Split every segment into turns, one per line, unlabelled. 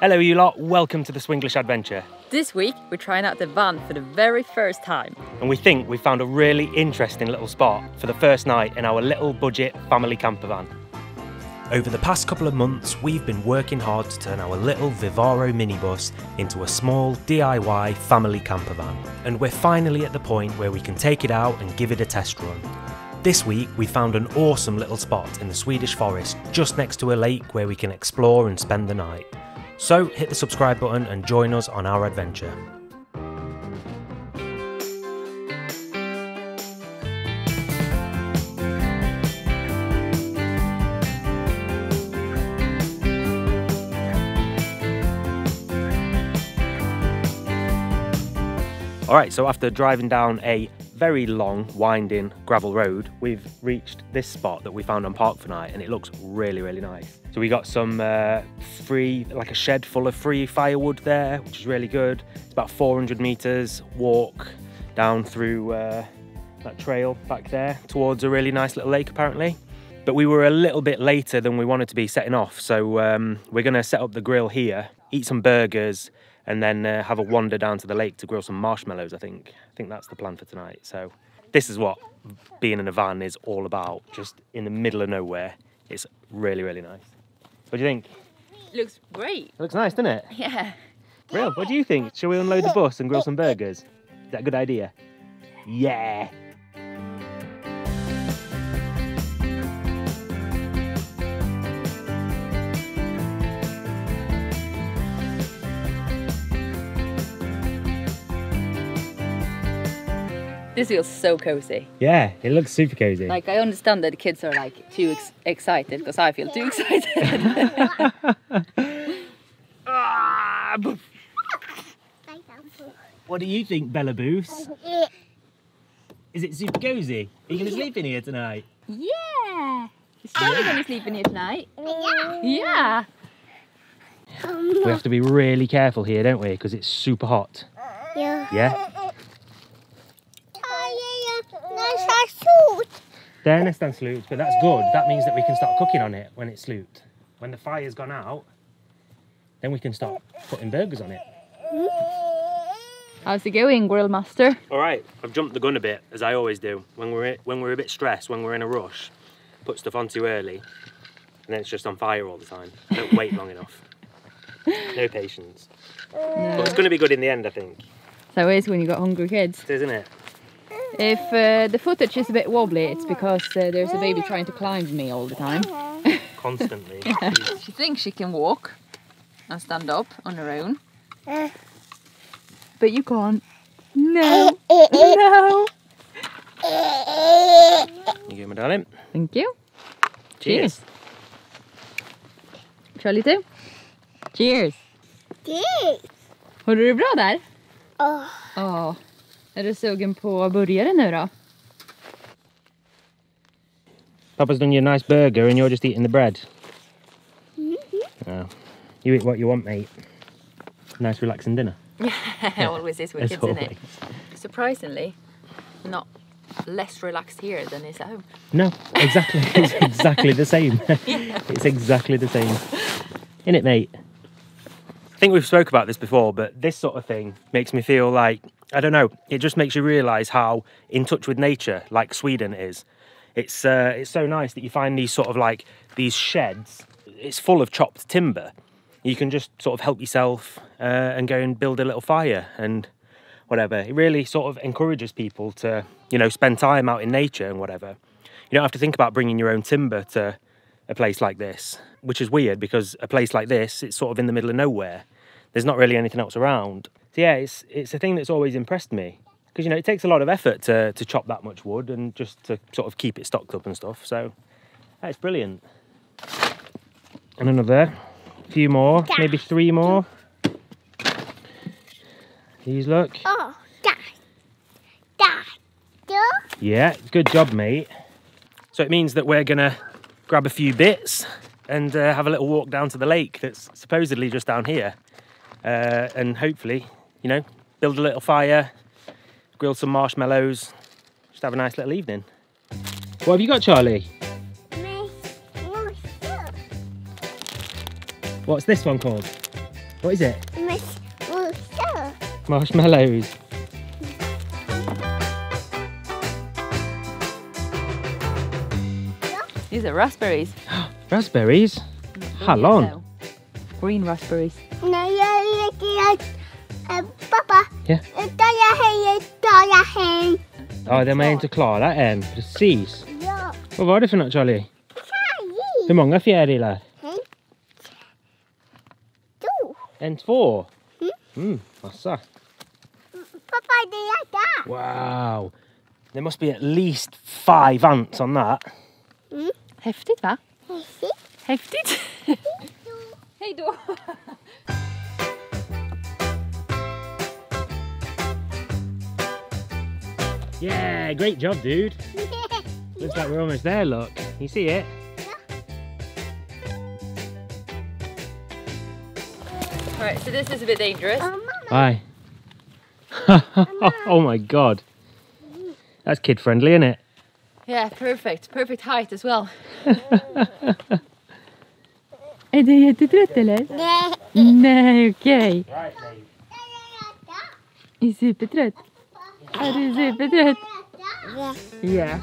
Hello you lot, welcome to the Swinglish Adventure.
This week we're trying out the van for the very first time.
And we think we found a really interesting little spot for the first night in our little budget family camper van. Over the past couple of months, we've been working hard to turn our little Vivaro minibus into a small DIY family camper van. And we're finally at the point where we can take it out and give it a test run. This week, we found an awesome little spot in the Swedish forest, just next to a lake where we can explore and spend the night. So hit the subscribe button and join us on our adventure. Alright, so after driving down a very long, winding gravel road, we've reached this spot that we found on Park for Night, and it looks really, really nice. So we got some like a shed full of free firewood there, which is really good. It's about 400 meters walk down through that trail back there towards a really nice little lake apparently. But we were a little bit later than we wanted to be setting off, so we're gonna set up the grill here, eat some burgers, and then have a wander down to the lake to grill some marshmallows, I think. I think that's the plan for tonight. So this is what being in a van is all about, just in the middle of nowhere. It's really, really nice. What do you think?
Looks great.
It looks nice, doesn't it?
Yeah.
Real, what do you think? Shall we unload the bus and grill some burgers? Is that a good idea? Yeah!
This feels so cozy.
Yeah, it looks super cozy.
Like, I understand that the kids are like too excited, because I feel too excited.
What do you think, Bella Boos? Is it super cozy? Are you going to sleep in here tonight?
Yeah! Is Charlie going to sleep in here tonight? Yeah!
We have to be really careful here, don't we? Because it's super hot.
Yeah.
Yeah? They're nästan slut, but that's good. That means that we can start cooking on it when it's slut. When the fire's gone out, then we can start putting burgers on it.
How's it going, Grill Master?
All right, I've jumped the gun a bit, as I always do. When we're a bit stressed, when we're in a rush, put stuff on too early, and then it's just on fire all the time. I don't wait long enough. No patience.
No.
But it's going to be good in the end, I think.
So it is when you got hungry kids.
It is, isn't it?
If the footage is a bit wobbly, it's because there's a baby trying to climb me all the time.
Constantly.
She thinks she can walk and stand up on her own. But you can't. No. No.
You go, my darling.
Thank you.
Cheers.
Charlie too. Cheers.
Cheers.
Har du det bra där?
Oh.
Ja. Är du sugen på burgare nu då?
Papa's done you a nice burger and you're just eating the bread. Oh. You eat what you want, mate. Nice relaxing dinner.
Always is with kids, isn't it? Surprisingly, not less relaxed here than is at home.
No, exactly. It's exactly the same. It's exactly the same. Innit, mate? I think we've spoke about this before, but this sort of thing makes me feel like, I don't know, it just makes you realise how in touch with nature, like Sweden is. It's so nice that you find these sort of like, these sheds, it's full of chopped timber. You can just sort of help yourself and go and build a little fire and whatever. It really sort of encourages people to, you know, spend time out in nature and whatever. You don't have to think about bringing your own timber to a place like this, which is weird because a place like this, it's sort of in the middle of nowhere. There's not really anything else around. So yeah, it's a thing that's always impressed me. Because, you know, it takes a lot of effort to chop that much wood and just to sort of keep it stocked up and stuff. So that's brilliant. And another few more, maybe 3 more. These look.
Oh, that.
Yeah, good job, mate. So it means that we're gonna grab a few bits and have a little walk down to the lake that's supposedly just down here. And hopefully, you know, build a little fire, grill some marshmallows, just have a nice little evening. What have you got, Charlie? What's this one called? What is it?
Miss Rooster.
Marshmallows.
These are raspberries.
Raspberries? Hallon.
Yellow. Green raspberries.
Pappa.
Ja.
Ta hem.
Ja, de är inte klara än. Precis.
Ja.
Vad var det för något, Charlie? Hur många fjärilar?
Du.
En, två? Massa.
Pappa, det är där.
Wow. There must be at least 5 ants on that.
Häftigt va?
Häftigt.
Häftigt. Hej då.
Yeah, great job, dude. Looks like we're almost there, look. You see it?
Alright, so this is a bit dangerous.
Bye. Oh my god. That's kid friendly, isn't it?
Yeah, perfect. Perfect height as well. Är du jättetrött eller?
Nej.
Nej, okej.
Right, Dave.
Är du supertrött? Är du supertrött? Ja.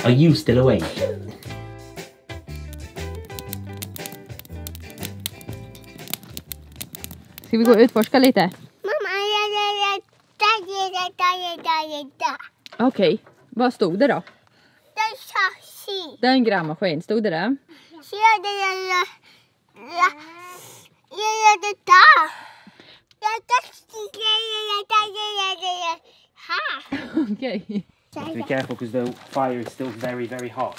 Are you still awake?
Ska vi gå och utforska lite?
Mamma,
Okej, vad stod det då?
det är chassi.
Det är en grävmaskin, stod det där?
Ser det där?
Okej.
Have to be careful because the fire is still very, very hot.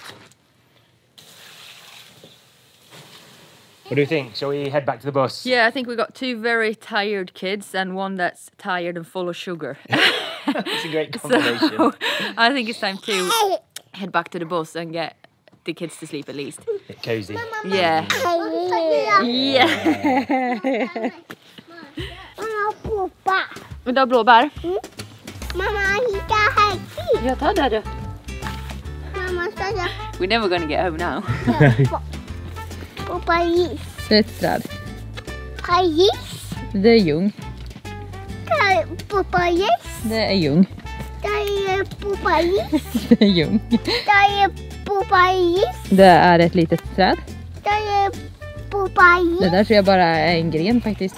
What do you think? Shall we head back to the bus?
Yeah, I think we got 2 very tired kids and one that's tired and full of sugar.
It's a great combination.
So I think it's time to head back to the bus and get the kids to sleep at least.
Bit cozy.
Yeah. Yeah.
Mamma, pappa.
Vill du ha blåbär?
Mamma, hitta här.
Jag tar det du.
Mamma, stanna.
We're never gonna get home now.
Pappa, is.
Det är ett träd.
Pajis.
Det är ljung.
Pappa, is.
Det är ljung.
Pappa, is.
Det är ljung.
Pappa, is.
Det är ett litet träd.
Pappa, is.
Det där tror jag bara är en gren faktiskt.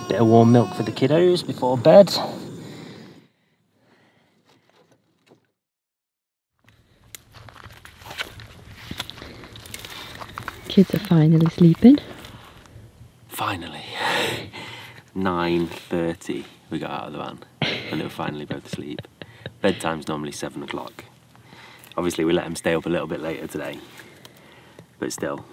Bit of warm milk for the kiddos before bed.
Kids are finally sleeping.
Finally. 9:30 we got out of the van and they were finally both asleep. Bedtime's normally 7 o'clock. Obviously we let them stay up a little bit later today, but still.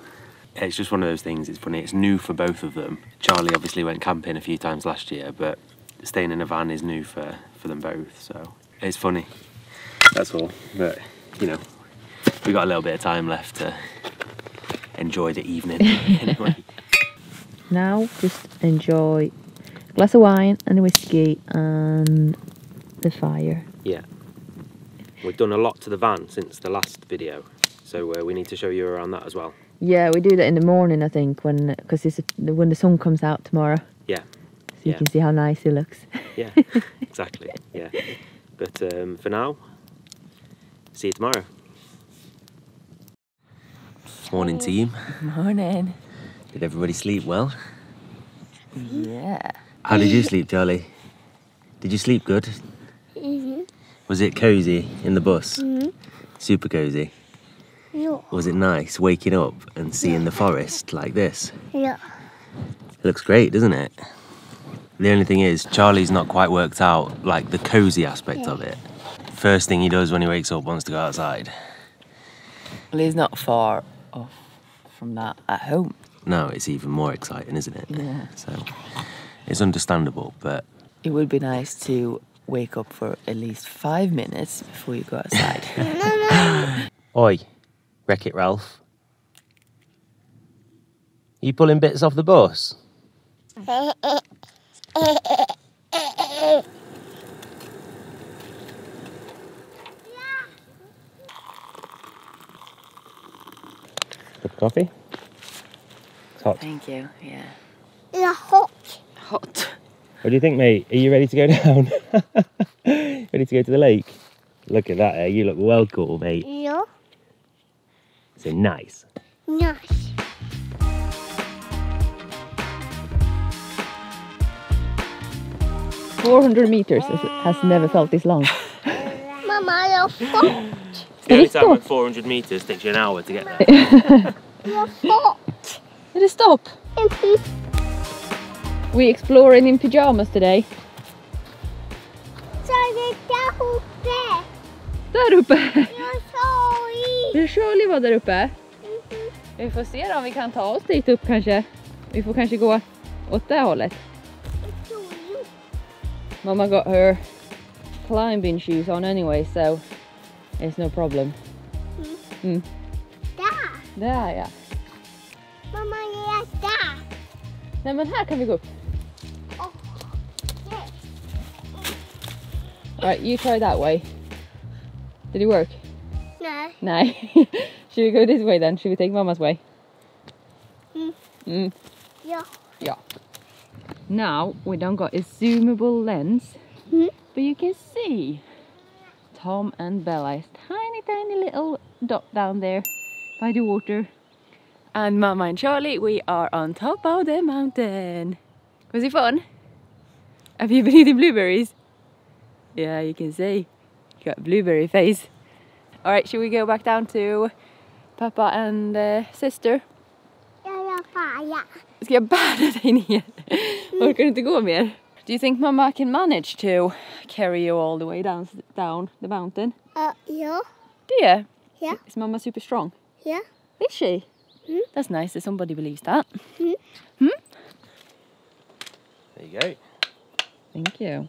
It's just one of those things, it's funny, it's new for both of them. Charlie obviously went camping a few times last year, but staying in a van is new for them both, so it's funny. That's all, but you know, we got a little bit of time left to enjoy the evening anyway.
Now just enjoy a glass of wine and a whiskey and the fire.
Yeah. We've done a lot to the van since the last video, so we need to show you around that as well.
Yeah, we do that in the morning, I think, when the sun comes out tomorrow.
Yeah.
So you can see how nice it looks.
Yeah, exactly. Yeah. But for now, see you tomorrow. Morning team.
Morning.
Did everybody sleep well?
Yeah.
How did you sleep, Charlie? Did you sleep good? Was it cozy in the bus? Super cozy?
Yeah.
Was it nice waking up and seeing the forest like this?
Yeah.
It looks great, doesn't it? The only thing is, Charlie's not quite worked out like the cozy aspect of it. First thing he does when he wakes up, wants to go outside.
Well, he's not far off from that at home.
No, it's even more exciting, isn't it?
Yeah.
So it's understandable, but
It would be nice to wake up for at least 5 minutes before you go outside.
Oi, Wreck-It Ralph. You pulling bits off the bus? Cup of coffee? It's hot.
Thank you, yeah.
It's hot.
Hot.
What do you think, mate? Are you ready to go down? Ready to go to the lake? Look at that, eh? You look well cool, mate.
Yeah.
So nice.
Nice.
$400 has never felt this long.
Mama, you're hot.
The only time
stop.
at 400 metres takes you an hour to get there.
You're hot.
Did it stop? We exploring in pyjamas today.
Så det där uppe.
Där uppe!
Jag sa i.
Vill Shirley vara där uppe? Vi får se om vi kan ta oss dit upp kanske. Vi får kanske gå åt det hållet. Mama got her climbing shoes on anyway, so it's no problem.
Där.
Där ja.
Mamma, jag är där.
Nej men här kan vi gå upp.
Oh. Yes.
Alright, you try that way. Did it work?
Nej.
No. Should we go this way then? Should we take Mama's way?
Ja.
Yeah. Now we don't got a zoomable lens, but you can see Tom and Bella's tiny little dot down there by the water. And Mama and Charlie, we are on top of the mountain. Was it fun? Have you been eating blueberries? Yeah, you can see. You got a blueberry face. All right, should we go back down to Papa and sister?
Jag är färdig.
Ska jag bära dig ner? Orkar du inte gå mer? Do you think Mama can manage to carry you all the way down the mountain?
Ja.
Do you?
Yeah.
Is Mama super strong?
Ja.
Is she? That's nice that somebody believes that.
There you go.
Thank you.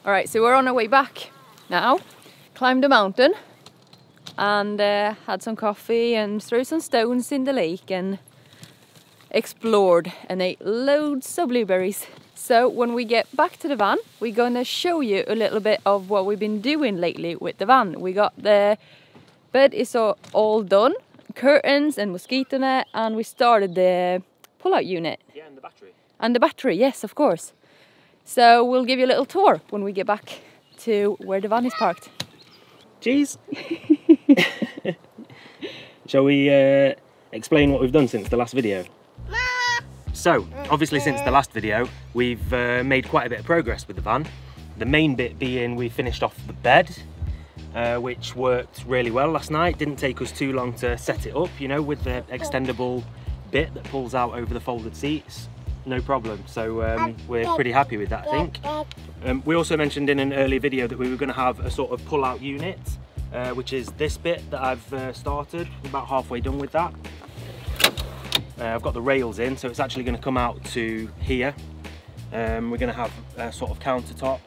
All right, so we're on our way back now. Climbed the mountain and had some coffee and threw some stones in the lake and explored and ate loads of blueberries. So when we get back to the van, we're gonna show you a little bit of what we've been doing lately with the van. We got the bed is all done, curtains and mosquito net, and we started the pull-out unit.
Yeah, and the battery.
And the battery, yes, of course. So we'll give you a little tour when we get back to where the van is parked.
Cheese. Shall we explain what we've done since the last video? So, obviously since the last video, we've made quite a bit of progress with the van. The main bit being we finished off the bed, which worked really well last night. Didn't take us too long to set it up, you know, with the extendable bit that pulls out over the folded seats. No problem. So we're pretty happy with that, I think. We also mentioned in an earlier video that we were going to have a sort of pull-out unit, which is this bit that I've started. We're about halfway done with that. I've got the rails in, so it's actually going to come out to here. We're going to have a sort of countertop,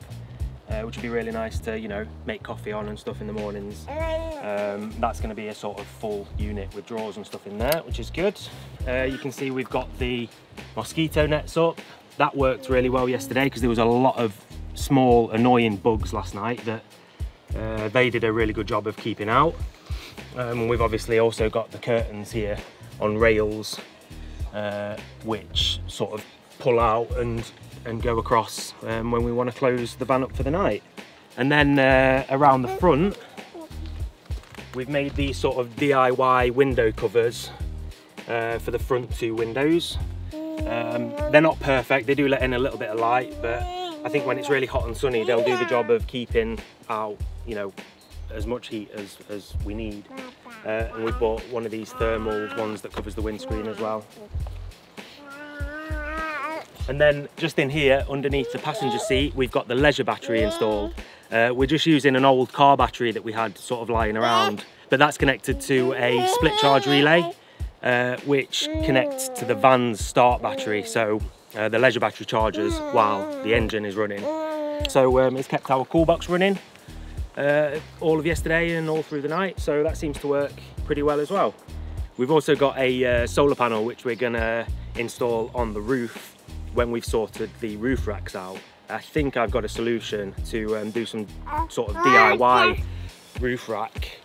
which would be really nice to, you know, make coffee on and stuff in the mornings. That's going to be a sort of full unit with drawers and stuff in there, which is good. You can see we've got the mosquito nets up. That worked really well yesterday because there was a lot of small annoying bugs last night that they did a really good job of keeping out. We've obviously also got the curtains here on rails, which sort of pull out and go across when we want to close the van up for the night. And then around the front, we've made these sort of DIY window covers for the front two windows. They're not perfect, they do let in a little bit of light, but I think when it's really hot and sunny, they'll do the job of keeping out, you know, as much heat as we need. And we bought one of these thermal ones that covers the windscreen as well. And then just in here, underneath the passenger seat, we've got the leisure battery installed. We're just using an old car battery that we had sort of lying around, but that's connected to a split charge relay, which connects to the van's start battery, so the leisure battery charges while the engine is running. So it's kept our cool box running all of yesterday and all through the night, so that seems to work pretty well as well. We've also got a solar panel which we're gonna install on the roof when we've sorted the roof racks out. I think I've got a solution to do some sort of DIY roof rack.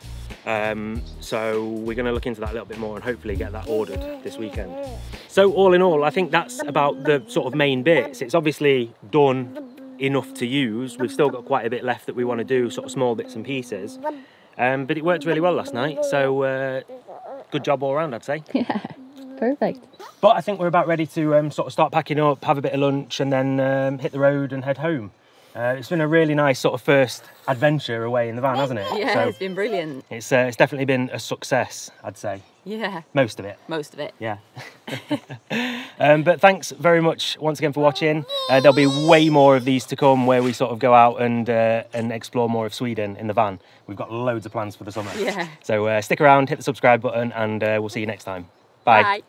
So we're going to look into that a little bit more and hopefully get that ordered this weekend. So all in all, I think that's about the sort of main bits. It's obviously done enough to use. We've still got quite a bit left that we want to do, sort of small bits and pieces. But it worked really well last night, so good job all around, I'd say.
Yeah, perfect.
But I think we're about ready to sort of start packing up, have a bit of lunch and then hit the road and head home. It's been a really nice sort of first adventure away in the van, hasn't it?
Yeah,
so
it's been brilliant.
It's definitely been a success, I'd say.
Yeah.
Most of it.
Most of it.
Yeah. But thanks very much once again for watching. There'll be way more of these to come where we sort of go out and explore more of Sweden in the van. We've got loads of plans for the summer.
Yeah.
So stick around, hit the subscribe button, and we'll see you next time. Bye.
Bye.